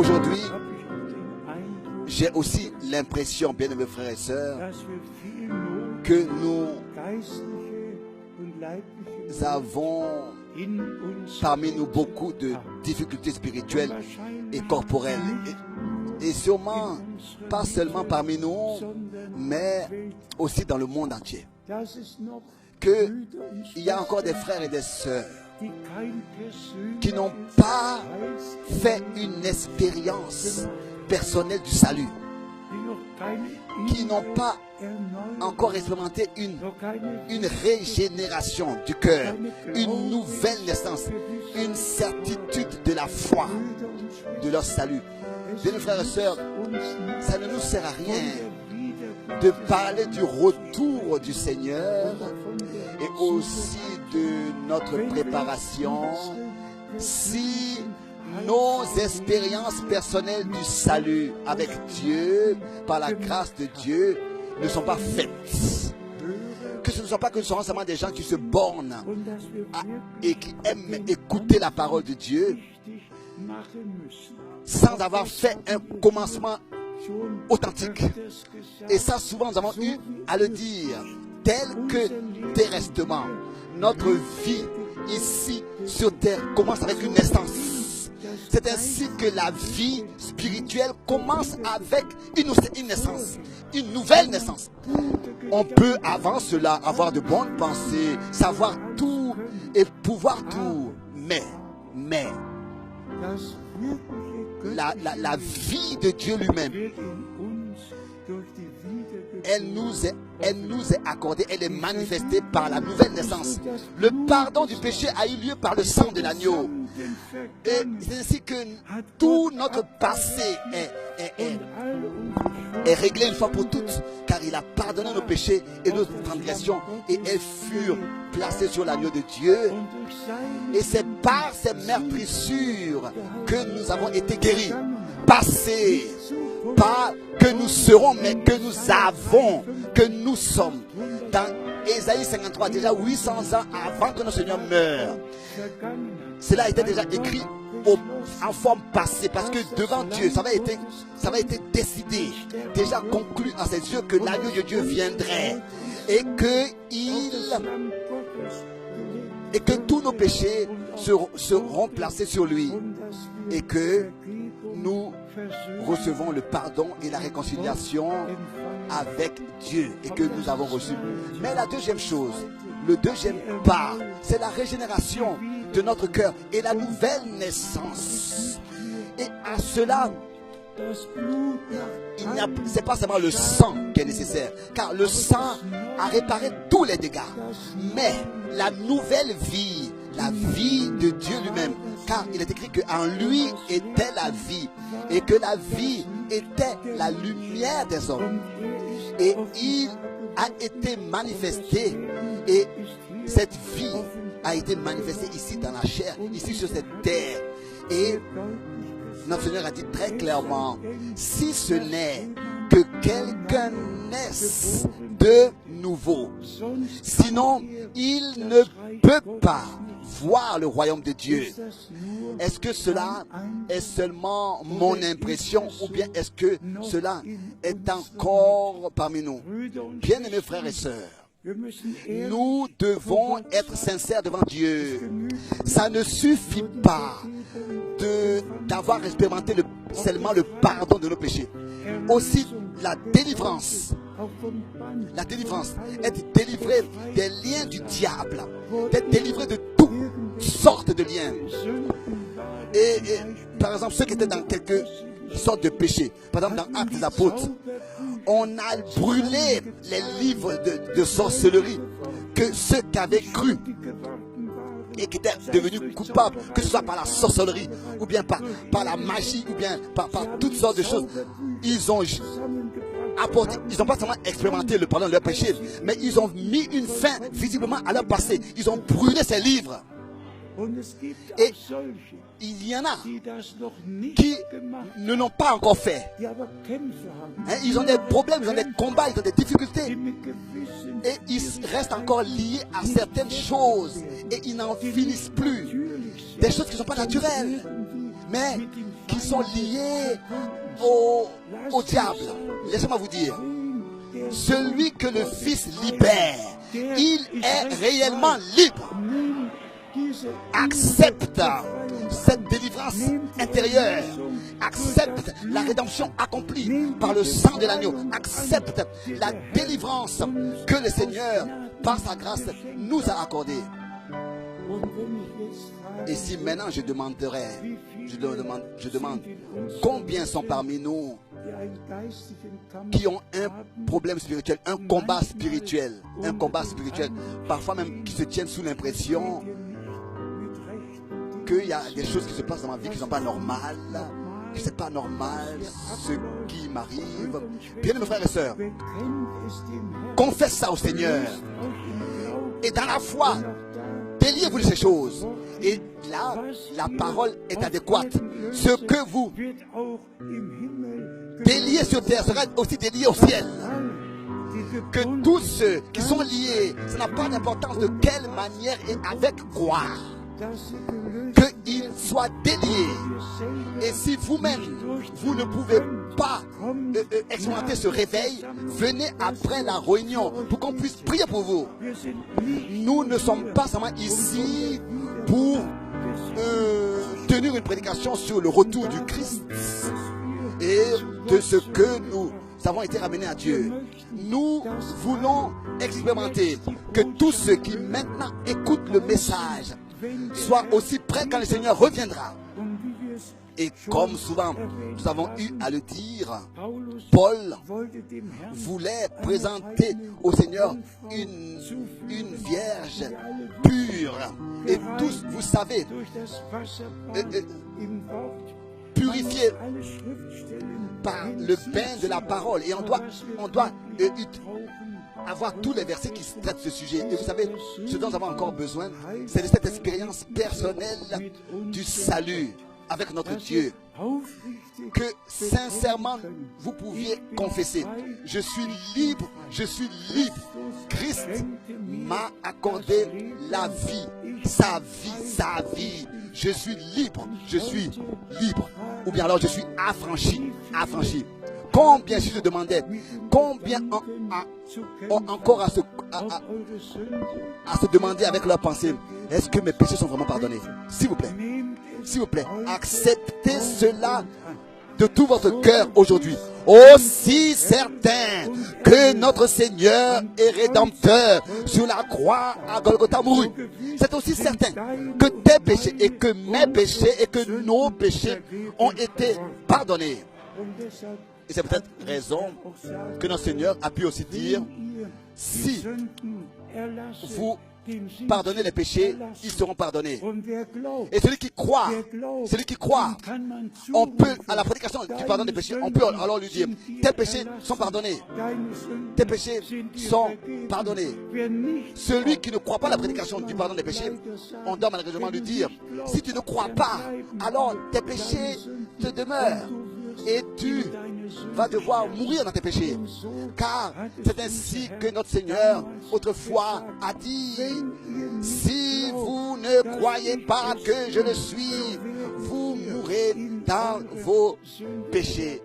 aujourd'hui, j'ai aussi l'impression, bien aimés frères et sœurs, que nous avons parmi nous beaucoup de difficultés spirituelles et corporelles. Et sûrement, pas seulement parmi nous, mais aussi dans le monde entier. Qu'il y a encore des frères et des sœurs qui n'ont pas fait une expérience personnelle du salut, qui n'ont pas encore expérimenté une régénération du cœur, une nouvelle naissance, une certitude de la foi, de leur salut. Bien, frères et sœurs, ça ne nous sert à rien de parler du retour du Seigneur et aussi de notre préparation si nos expériences personnelles du salut avec Dieu, par la grâce de Dieu, ne sont pas faites. Que ce ne soit pas que nous serons seulement des gens qui se bornent et qui aiment écouter la parole de Dieu sans avoir fait un commencement authentique. Et ça, souvent, nous avons eu à le dire, tel que terresтрement, notre vie ici sur terre commence avec une naissance. C'est ainsi que la vie spirituelle commence avec une naissance, une nouvelle naissance. On peut avant cela avoir de bonnes pensées, savoir tout et pouvoir tout, mais la vie de Dieu lui-même, elle nous est accordée, elle est manifestée par la nouvelle naissance. Le pardon du péché a eu lieu par le sang de l'agneau. Et c'est ainsi que tout notre passé est réglé une fois pour toutes, car il a pardonné nos péchés et nos transgressions, et elles furent placées sur l'agneau de Dieu. Et c'est par ces meurtrissures que nous avons été guéris. Passé, pas que nous serons, mais que nous avons, que nous sommes. Dans Ésaïe 53, déjà 800 ans avant que notre Seigneur meure, cela était déjà écrit en forme passée, parce que devant Dieu, ça avait été décidé, déjà conclu à ses yeux que l'agneau de Dieu viendrait et que tous nos péchés seront placés sur lui et que nous recevons le pardon et la réconciliation avec Dieu et que nous avons reçu. Mais la deuxième chose, le deuxième pas, c'est la régénération de notre cœur et la nouvelle naissance. Et à cela, c'est pas seulement le sang qui est nécessaire, car le sang a réparé tous les dégâts, mais la nouvelle vie, la vie de Dieu lui-même, car il est écrit qu'en lui était la vie et que la vie était la lumière des hommes, et il a été manifesté, et cette vie a été manifestée ici dans la chair, ici sur cette terre. Et notre Seigneur a dit très clairement, si ce n'est que quelqu'un naisse de nouveau, sinon il ne peut pas voir le royaume de Dieu. Est-ce que cela est seulement mon impression, ou bien est-ce que cela est encore parmi nous? Bien-aimés frères et sœurs, nous devons être sincères devant Dieu. Ça ne suffit pas d'avoir expérimenté seulement le pardon de nos péchés. Aussi la délivrance. La délivrance, être délivré des liens du diable, d'être délivré de toutes sortes de liens. Et par exemple, ceux qui étaient dans quelque sorte de péché, par exemple dans Actes des Apôtres, on a brûlé les livres de sorcellerie que ceux qui avaient cru et qui étaient devenus coupables, que ce soit par la sorcellerie ou bien par la magie ou bien par toutes sortes de choses, ils ont apporté, ils n'ont pas seulement expérimenté le pardon de leurs péchés, mais ils ont mis une fin visiblement à leur passé. Ils ont brûlé ces livres. Et il y en a qui ne l'ont pas encore fait. Ils ont des problèmes, ils ont des combats, ils ont des difficultés. Et ils restent encore liés à certaines choses. Et ils n'en finissent plus. Des choses qui ne sont pas naturelles. Mais qui sont liés au diable. Laissez-moi vous dire, celui que le Fils libère, il est réellement libre. Accepte cette délivrance intérieure. Accepte la rédemption accomplie par le sang de l'agneau. Accepte la délivrance que le Seigneur, par sa grâce, nous a accordée. Et si maintenant je demande combien sont parmi nous qui ont un problème spirituel, un combat spirituel, parfois même qui se tiennent sous l'impression qu'il y a des choses qui se passent dans ma vie qui ne sont pas normales, que ce n'est pas normal ce qui m'arrive. Bien, mes frères et sœurs, confesse ça au Seigneur. Et dans la foi, déliez-vous de ces choses. Et là, la parole est adéquate. Ce que vous déliez sur terre sera aussi délié au ciel. Que tous ceux qui sont liés, ça n'a pas d'importance de quelle manière et avec quoi, qu'ils soient déliés. Et si vous-même, vous ne pouvez pas expérimenter ce réveil, venez après la réunion pour qu'on puisse prier pour vous. Nous ne sommes pas seulement ici pour tenir une prédication sur le retour du Christ et de ce que nous avons été ramenés à Dieu. Nous voulons expérimenter que tous ceux qui maintenant écoutent le message soient aussi prêts quand le Seigneur reviendra. Et comme souvent nous avons eu à le dire, Paul voulait présenter au Seigneur une vierge pure. Et tous, vous savez, purifiée par le bain de la parole. Et on doit avoir tous les versets qui traitent ce sujet. Et vous savez, ce dont nous avons encore besoin, c'est de cette expérience personnelle du salut avec notre Dieu, que sincèrement vous pouviez confesser: je suis libre, je suis libre. Christ m'a accordé la vie, sa vie. Je suis libre, je suis libre. Ou bien alors je suis affranchi. Combien, si je demandais, combien ont encore à se demander avec leur pensée: est-ce que mes péchés sont vraiment pardonnés? S'il vous plaît, acceptez cela de tout votre cœur aujourd'hui. Aussi certain que notre Seigneur et Rédempteur sur la croix à Golgotha mourut, c'est aussi certain que tes péchés et que mes péchés et que nos péchés ont été pardonnés. Et c'est peut-être raison que notre Seigneur a pu aussi dire: si vous pardonnez les péchés, ils seront pardonnés. Et celui qui croit, on peut, à la prédication du pardon des péchés, on peut alors lui dire: tes péchés sont pardonnés. Tes péchés sont pardonnés. Celui qui ne croit pas à la prédication du pardon des péchés, on doit malheureusement lui dire: si tu ne crois pas, alors tes péchés te demeurent. Et tu vas devoir mourir dans tes péchés. Car c'est ainsi que notre Seigneur autrefois a dit: si vous ne croyez pas que je le suis, vous mourrez dans vos péchés.